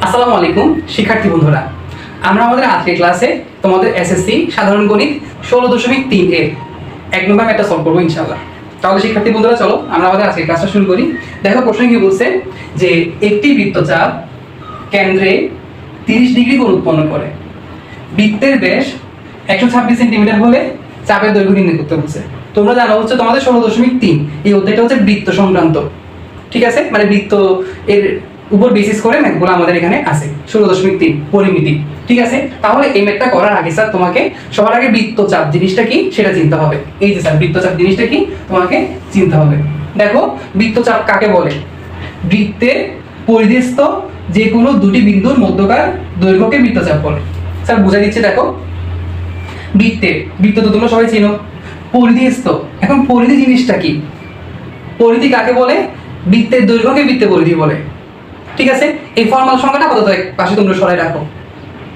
আসসালামু আলাইকুম শিক্ষার্থী বন্ধুরা, আমরা আমাদের আজকের ক্লাসে তোমাদের এসএসসি সাধারণ গণিত 16.3 এর 1 নম্বর ম্যাথটা সলভ করবো ইনশাআল্লাহ। তাহলে শিক্ষার্থী বন্ধুরা চলো আমরা আমাদের আজকের ক্লাসটা শুরু করি। দেখো প্রশ্ন কি বলছে যে একটি বৃত্তচাপ কেন্দ্রে 30 ডিগ্রি কোণ উৎপন্ন করে। বৃত্তের ব্যাস 126 সেন্টিমিটার হলে চাপের দৈর্ঘ্য নির্ণয় করতে বলছে। তোমরা জানো হচ্ছে তোমাদের 16.3 এই অধ্যায়টা হচ্ছে বৃত্ত সংক্রান্ত, ঠিক আছে, মানে বৃত্ত এর উপর বেসিস করে ম্যাথগুলো আমাদের এখানে আছে 16.3 পরিমিতি, ঠিক আছে। তাহলে এই ম্যাথটা করার আগে স্যার তোমাকে সবার আগে বৃত্তচাপ জিনিসটা কি সেটা চিনতে হবে। এই যে স্যার বৃত্তচাপ জিনিসটা কি তোমাকে চিনতে হবে। দেখো বৃত্তচাপ কাকে বলে? বৃত্তের পরিধিস্থ যে কোনো দুটি বিন্দুর মধ্যকার দৈর্ঘ্যকে বৃত্তচাপ বলে। স্যার বুঝাই দিচ্ছে, দেখো বৃত্ত তো তোমরা সবাই চেনো, পরিধিস্থ। এখন পরিধি জিনিসটা কি? পরিধি কাকে বলে? বৃত্তের দৈর্ঘ্যকে বৃত্তের পরিধি বলে, ঠিক আছে। এই ফর্মাল সংখ্যাটা আপাতত এক পাশে তোমরা সরাই রাখো।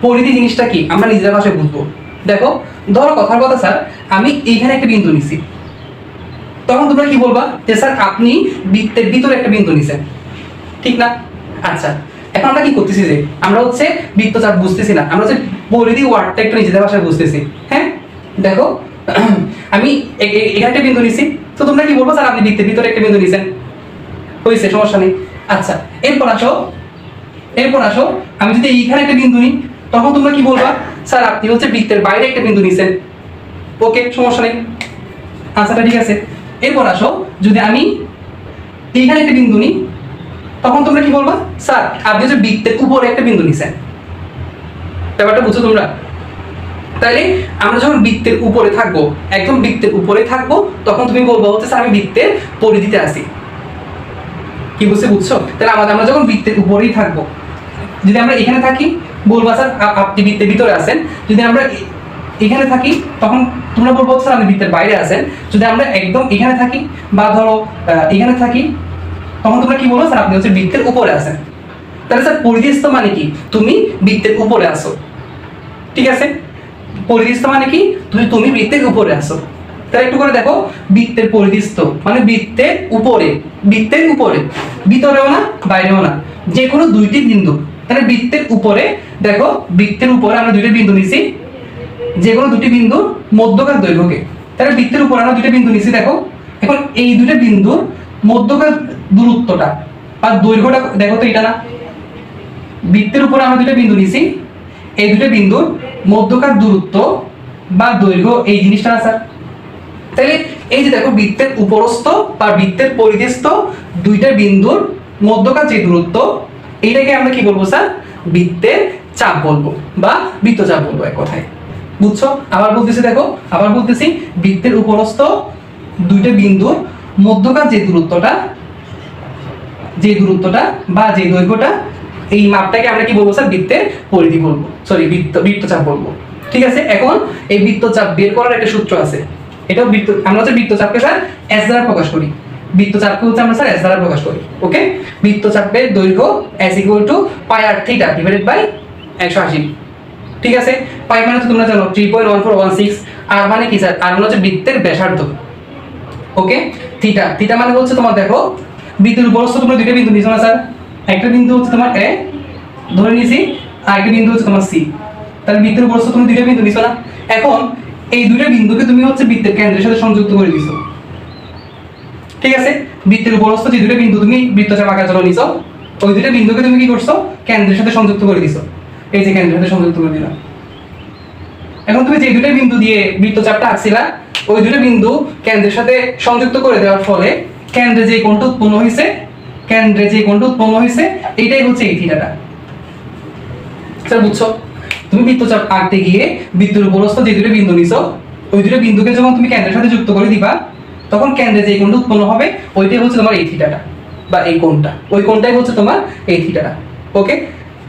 পরিধি জিনিসটা কি আমরা নিজের ভাষায় বুঝবো। দেখো ধরো কথার কথা স্যার আমি এইখানে একটা বিন্দু নিছি, তখন তোমরা কি বলবা যে স্যার আপনি বৃত্তের ভিতরে একটা বিন্দু নিছেন, ঠিক না? আচ্ছা এখন আমরা কি করতেছি যে আমরা হচ্ছে বৃত্তচাপ বুঝতেছি না, আমরা হচ্ছে পরিধি ওয়ার্ডটা একটু নিজেদের ভাষায় বুঝতেছি। হ্যাঁ দেখো আমি এখানে একটা বিন্দু নিছি, তো তোমরা কি বলবো স্যার আপনি বৃত্তের ভিতরে একটা বিন্দু নিছেন, হয়েছে, সমস্যা নেই। আচ্ছা এরপর আসো আমি যদি এইখানে একটা বিন্দু নিই, তখন তোমরা কি বলবা স্যার আপনি হচ্ছে বৃত্তের বাইরে একটা বিন্দু নিছেন, ওকে সমস্যা নেই, আনসারটা ঠিক আছে। এরপর আসো যদি আমি এইখানে একটা বিন্দু নিই, তখন তোমরা কি বলবা স্যার আপনি হচ্ছে বৃত্তের উপরে একটা বিন্দু নিছেন। ব্যাপারটা বুঝছো তোমরা? তাইলে আমরা যখন বৃত্তের উপরে থাকবো, একদম বৃত্তের উপরে থাকবো, তখন তুমি বলবো হচ্ছে স্যার আমি বৃত্তের পরিধিতে আছি। কি বুঝছো? তাহলে আমরা যখন বৃত্তের উপরেই থাকবো, যদি আমরা এখানে থাকি বলবো স্যার আপনি বৃত্তের ভিতরে আছেন। যদি আমরা এখানে থাকি তখন তোমরা বলবো স্যার আপনি বৃত্তের বাইরে আছেন। যদি আমরা একদম এখানে থাকি বা ধরো এখানে থাকি, তখন তোমরা কি বলবো স্যার আপনি হচ্ছে বৃত্তের উপরে আছেন। তাহলে স্যার পরিধিস্থ মানে কি? তুমি বৃত্তের উপরে আসো, ঠিক আছে। পরিধিস্থ মানে কি? তুমি বৃত্তের উপরে আসো। তাহলে একটু করে দেখো, বৃত্তের পরিধিস্থ মানে বৃত্তের উপরে, ভিতরেও না বাইরেও না, যে কোনো দুইটি বিন্দু। তাহলে বৃত্তের উপরে, দেখো বৃত্তের উপরে আমরা দুইটা বিন্দু নিছি, যে কোনো দুটি বিন্দুর মধ্যকার দৈর্ঘ্যকে। তাহলে বৃত্তের উপরে আমরা দুইটা বিন্দু নিছি, দেখো এখন এই দুইটা বিন্দুর মধ্যকার দূরত্বটা বা দৈর্ঘ্যটা দেখো তো, এটা না, বৃত্তের উপরে আমরা দুইটা বিন্দু নিছি, এই দুটো বিন্দুর মধ্যকার দূরত্ব বা দৈর্ঘ্য এই জিনিসটা না স্যার। তাহলে এই যে দেখো বৃত্তের উপরস্থ বা বৃত্তের পরিধিস্থ দুইটা বিন্দুর মধ্যকার যে দূরত্ব, এইটাকে আমরা কি বলবো স্যার? বৃত্তের চাপ বলবো বা বৃত্তচাপ বলবো এক কথায়, বুঝছো? আবার বলতেছি, দেখো আবার বলতেছি, বৃত্তের উপরস্থ দুইটা বিন্দুর মধ্যকার যে দূরত্বটা বা যে দৈর্ঘ্যটা, এই মাপটাকে আমরা কি বলবো স্যার? বৃত্তের পরিধি বলবো, সরি বৃত্তচাপ বলবো, ঠিক আছে। এখন এই বৃত্তচাপ বের করার একটা সূত্র আছে। এটাও আমরা হচ্ছে বৃত্তচাপকে স্যার এস দ্বারা প্রকাশ করি, বৃত্তচাপকে হচ্ছে আমরা স্যার এস দ্বারা প্রকাশ করি, ওকে। বৃত্তচাপের দৈর্ঘ্য S equal to pi R theta divided by 180, ঠিক আছে। পাই মানে তো তোমরা জানো 3.1416, আর মানে কি স্যার? আর মানে হচ্ছে বৃত্তের ব্যাসার্ধ, ওকে। থিটা মানে হচ্ছে তোমার, দেখো বৃত্তের উপরস্থ তোমরা দুইটা বিন্দু নিছো না স্যার? একটা বিন্দু হচ্ছে তোমার এ ধরে নিয়েছি, আর একটা বিন্দু হচ্ছে তোমার সি। তাহলে বৃত্তের উপরস্থ তুমি দুইটা বিন্দু নিছো না? এখন এই দুইটা বিন্দুকে তুমি হচ্ছে বৃত্তের কেন্দ্রের সাথে সংযুক্ত করে দিছো, ঠিক আছে। বৃত্তের উপরস্থ যে দুইটা বিন্দু তুমি বৃত্তচাপ আঁকার জন্য নিছো, ওই দুইটা বিন্দুকে তুমি কি করছো? কেন্দ্রের সাথে সংযুক্ত করে দিছো, এই যে কেন্দ্রের সাথে সংযুক্ত করে দিলাম। এখন তুমি যে দুইটা বিন্দু দিয়ে বৃত্তচাপটা আঁকছিলা, ওই দুইটা বিন্দু কেন্দ্রের সাথে সংযুক্ত করে দেওয়ার ফলে কেন্দ্রে যে কোণটা উৎপন্ন হয়েছে, এইটাই হচ্ছে এই থিটাটা। স্যার বুঝছো? তুমি বৃত্তচাপ আঁকতে গিয়ে বৃত্তের উপরস্থ যে দুটো বিন্দু নিছো, ওই দুটো বিন্দুকে যখন তুমি কেন্দ্রের সাথে যুক্ত করে দিবা, তখন কেন্দ্রে যে কোণটা উৎপন্ন হবে ওইটাই হচ্ছে তোমার এই থিটাটা বা এই কোণটা, ওই কোণটাই হচ্ছে তোমার এই থিটাটা, ওকে।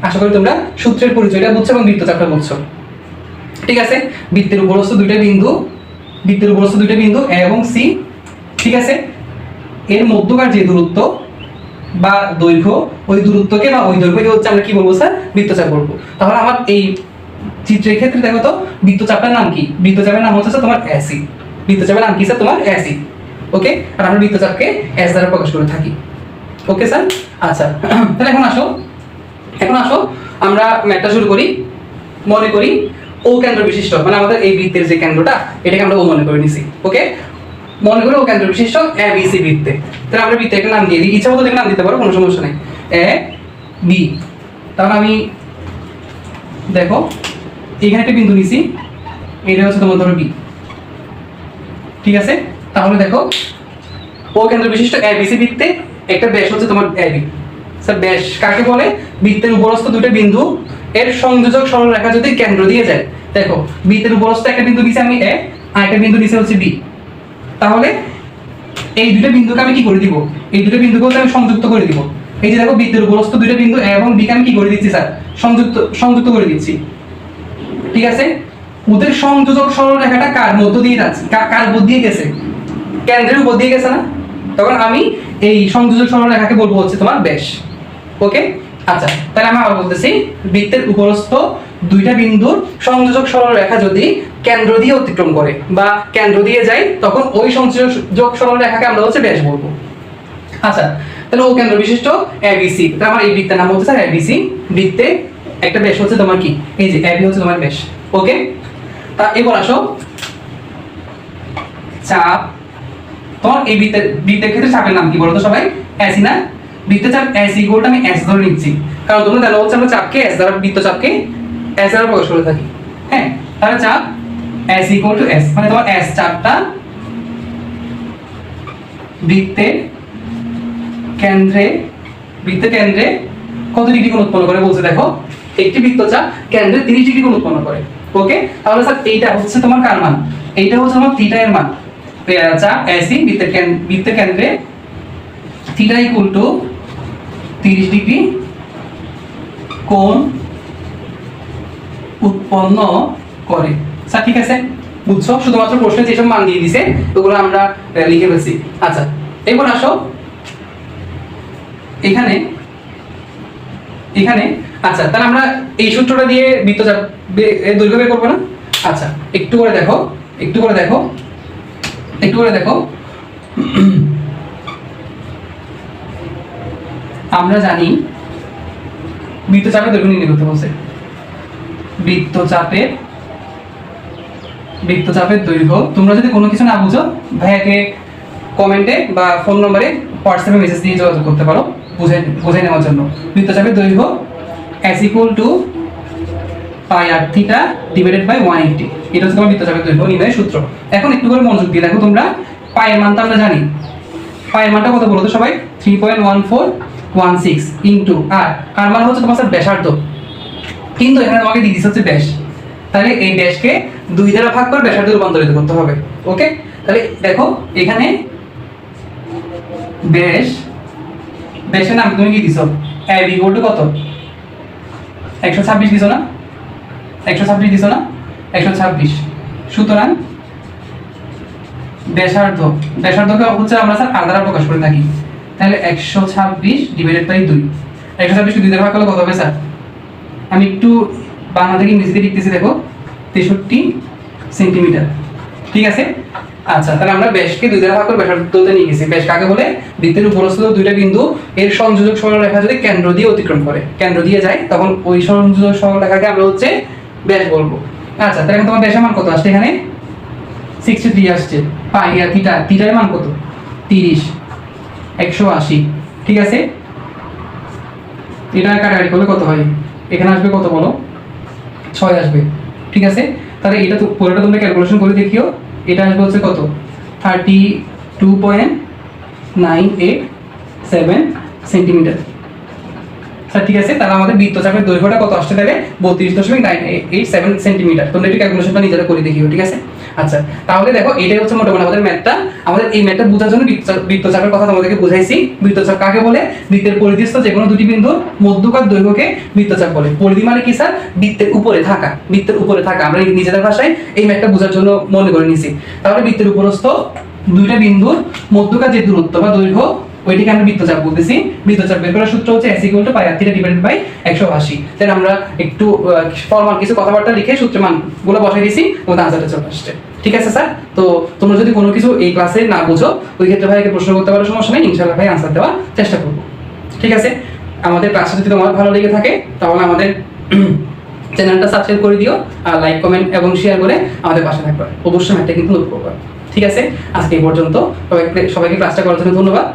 আশা করি তোমরা সূত্রের পরিচয়টা বুঝছো এবং বৃত্তচাপটা বুঝছো, ঠিক আছে। বৃত্তের উপরস্থ দুইটা বিন্দু এ এবং সি, ঠিক আছে। এর মধ্যকার যে দূরত্ব বা দৈর্ঘ্য, ওই দূরত্বকে বা ওই দৈর্ঘ্যকে হচ্ছে আমরা কি বলবো স্যার? বৃত্তচাপ বলবো। তাহলে আমার এই চিত্রের ক্ষেত্রে দেখো তো বৃত্তচাপের নাম কি? বৃত্তচাপের নাম হচ্ছে তোমার এসি। বৃত্তচাপের নাম কি স্যার? তোমার এসি, ওকে। আর আমরা বৃত্তচাপকে এস দ্বারা প্রকাশ করে থাকি, ওকে স্যার। আচ্ছা তাহলে এখন আসো এখন আসো আমরা ম্যাথটা শুরু করি। মনে করি ও কেন্দ্র বিশিষ্ট, মানে আমাদের এই বৃত্তের যে কেন্দ্রটা এটাকে আমরা ও মনে করে নিছি। ওকে, মনে করি ও কেন্দ্র বিশিষ্ট এ বি সি বৃত্তে। তাহলে আমরা বৃত্তের একটা নাম দিয়ে দিই, ইচ্ছা মতো নাম দিতে পারো, কোনো সমস্যা নেই। এ বি, তাহলে আমি দেখো এখানে একটা বিন্দু নিছি, এটা হচ্ছে তোমার ধরো বি। ঠিক আছে, তাহলে দেখো ও কেন্দ্র বিশিষ্ট এ বি সি বৃত্তে একটা ব্যাস হচ্ছে তোমার এ বি। স্যার ব্যাস কাকে বলে? বৃত্তের উপরস্থ দুটো বিন্দু এর সংযোজক সরলরেখা যদি কেন্দ্র দিয়ে যায়। দেখো বৃত্তের উপরস্থ একটা বিন্দু দিছি আমি এ, আর একটা বিন্দু দিছি হচ্ছে বি। তাহলে এই দুটো বিন্দুকে আমি কি করে দিব? এই দুটো বিন্দুকে আমি সংযুক্ত করে দিব। এই যে দেখো বৃত্তের উপরস্থ দুটো বিন্দু এ এবং বি কে আমি কি করে দিচ্ছি স্যার? সংযুক্ত করে দিচ্ছি। ঠিক আছে, ওদের সংযোজক সরলরেখাটা কার মধ্য দিয়ে যাচ্ছে? কার উপর দিয়ে গেছে? কেন্দ্রের উপর দিয়ে গেছে না? তখন আমি এই সংযোজক সরলরেখাকে বলবো হচ্ছে তোমার ব্যাস। ওকে, আচ্ছা তাহলে আমি আবার বলতেছি, বৃত্তের উপরস্থ দুইটা বিন্দুর সংযোজক সরলরেখা যদি কেন্দ্র দিয়ে অতিক্রম করে বা কেন্দ্র দিয়ে যায়, তখন ওই সংযোজক সরলরেখাকে আমরা হচ্ছে ব্যাস বলবো। আচ্ছা, তাহলে ও কেন্দ্র বিশিষ্ট এবিসি, তাহলে আমার এই বৃত্তের নাম হচ্ছে স্যার এবিসি। বৃত্তে একটা ব্যাস হচ্ছে তোমার কি? এই যে এবি হচ্ছে তোমার ব্যাস। ওকে, তা এবার আসো চাপ। তোমার এই বৃত্তের ক্ষেত্রে চাপের নাম কি বলো তো সবাই? এসি না? বৃত্তের চাপ এস ইকুয়ালটা আমি এস ধরে নিচ্ছি, কারণ তোমরা জানো হচ্ছে আমরা চাপকে এস দ্বারা, বৃত্তচাপকে এস দ্বারা প্রকাশ করে থাকি। হ্যাঁ, তাহলে চাপ এস ইকুয়াল টু এস, মানে তোমার এস চাপটা বৃত্তের কেন্দ্রে কত ডিগ্রি কোণ উৎপন্ন করে বলছে দেখো। একটি বৃত্তচাপ কেন্দ্রে 30 ডিগ্রি কোণ উৎপন্ন করে। ওকে, তাহলে স্যার এইটা হচ্ছে তোমার কার মান? এইটা হচ্ছে আমার থিটা এর মান। চাপ এসি বৃত্তের কেন্দ্রে থিটা ইকুয়াল টু 30 ডিগ্রি কোণ উৎপন্ন করে। স্যার ঠিক আছে, বুঝছো? শুধুমাত্র প্রশ্নে যেসব মান দিয়ে দিছে ওগুলো আমরা লিখে ফেলছি। আচ্ছা এবার আসো এখানে আচ্ছা, তাহলে আমরা এই সূত্রটা দিয়ে বৃত্তচাপ দৈর্ঘ্য বের করবো না? আচ্ছা একটু করে দেখো আমরা জানি বৃত্তচাপের দৈর্ঘ্য নির্ণয় করতে বলছে। বৃত্তচাপের দৈর্ঘ্য তোমরা যদি কোনো কিছু না বুঝো ভাইয়াকে কমেন্টে বা ফোন নম্বরে হোয়াটসঅ্যাপে মেসেজ দিয়ে যোগাযোগ করতে পারো বুঝে নেওয়ার জন্য। বৃত্তচাপের দৈর্ঘ্য s equal to pi R theta divided by 180, এটা হচ্ছে তোমার বৃত্তচাপের দৈর্ঘ্য নির্ণয়ের সূত্র। এখন একটু করে মনোযোগ দিয়ে দেখো তোমরা, পায়ের মানটা আমরা জানি। পায়ের মানটা কত বলো তো সবাই? 3.1416 ইনটু আর মান হচ্ছে তোমার স্যার ব্যাসার্ধ, কিন্তু এখানে তোমাকে দিয়ে দিচ্ছে হচ্ছে ব্যাস। তাহলে এই ব্যাসকে 2 দ্বারা ভাগ করে ব্যাসার্ধে রূপান্তরিত করতে হবে। ওকে, তাহলে দেখো এখানে ব্যাসের নাম তুমি কি দিছো? ab ইকুয়াল টু কত? 126 দিছো না? 126 দিছো না? 126। সুতরাং ব্যাসার্ধকে হচ্ছে আমরা স্যার আর দ্বারা প্রকাশ করে থাকি। তাহলে 126 ডিভাইডেড বাই 2, 126 কে 2 দ্বারা ভাগ করলে কত হবে স্যার? আমি একটু বাংলা থেকে ইংরেজিতে লিখতেছি, দেখো 63 সেন্টিমিটার। ঠিক আছে, আচ্ছা তাহলে আমরা ব্যাসকে 2 দ্বারা ভাগ করে ব্যাসার্ধতে নিয়ে গেছি। ব্যাস কাকে বলে? বৃত্তের উপরস্থ দুইটা বিন্দু এর সংযোজক সরলরেখা যদি কেন্দ্র দিয়ে অতিক্রম করে, কেন্দ্র দিয়ে যায়, তখন ওই সংযোজক সরলরেখাকে আমরা হচ্ছে ব্যাস বলবো। আচ্ছা তাহলে তোমার ব্যাসের মান কত আসছে? এখানে 63 আসছে। পাই আর থিটার মান কত? 30, 180। ঠিক আছে, এটা কাটাকাটি করলে কত হয়? এখানে আসবে কত বলো? 6 আসবে। ঠিক আছে, তাহলে এটা তো পুরোটা তোমরা ক্যালকুলেশন করে দেখিও। এটা আসবে হচ্ছে কত? 32.987 সেন্টিমিটার। স্যার ঠিক আছে, তাহলে আমাদের বৃত্তচাপের দৈর্ঘ্যটা কত আসছে? তাহলে 32.987 সেন্টিমিটার। তোমরা একটু ক্যালকুলেশনটা নিজেরা করে দেখিও। ঠিক আছে, আচ্ছা তাহলে দেখো এটাই হচ্ছে মোটামুটি আমাদের ম্যাথটা। আমাদের এই ম্যাথটা বোঝার জন্য বৃত্তচাপের কথা তোমাদেরকে বুঝাইছি। বৃত্তচাপ কাকে বলে? বৃত্তের পরিধিস্থ যে কোনো দুটি বিন্দুর মধ্যকার দৈর্ঘ্যকে বৃত্তচাপ বলে। পরিধি মানে কি স্যার? বৃত্তের উপরে থাকা। আমরা নিজেদের ভাষায় এই ম্যাথটা বোঝার জন্য মনে করে নিছি। তাহলে বৃত্তের উপরস্থ দুইটা বিন্দুর মধ্যকার যে দূরত্ব বা দৈর্ঘ্য, ওইটিকে আমরা বৃত্তচাপ বলতেছি। বৃত্তচাপ বের করার সূত্র হচ্ছে s = pi R theta divided by 180। তাহলে আমরা একটু ফর্মাল কিছু কথাবার্তা লিখে সূত্রের মানগুলো বসাই দিয়েছি, তোমাদের আনসারটা চলে আসছে। ঠিক আছে স্যার, তো তোমরা যদি কোনো কিছু এই ক্লাসে না বুঝো ওই ক্ষেত্রে ভাইকে প্রশ্ন করতে পারো, সমস্যা নেই, ইনশাআল্লাহ ভাই আনসার দেওয়ার চেষ্টা করবো। ঠিক আছে, আমাদের ক্লাসটা যদি তোমার ভালো লেগে থাকে তাহলে আমাদের চ্যানেলটা সাবস্ক্রাইব করে দিও, আর লাইক কমেন্ট এবং শেয়ার করে আমাদের পাশে থাকবে। অবশ্যই একটা কিন্তু নোট করবা। ঠিক আছে, আজকে এই পর্যন্ত। সবাইকে ক্লাসটা করার জন্য ধন্যবাদ।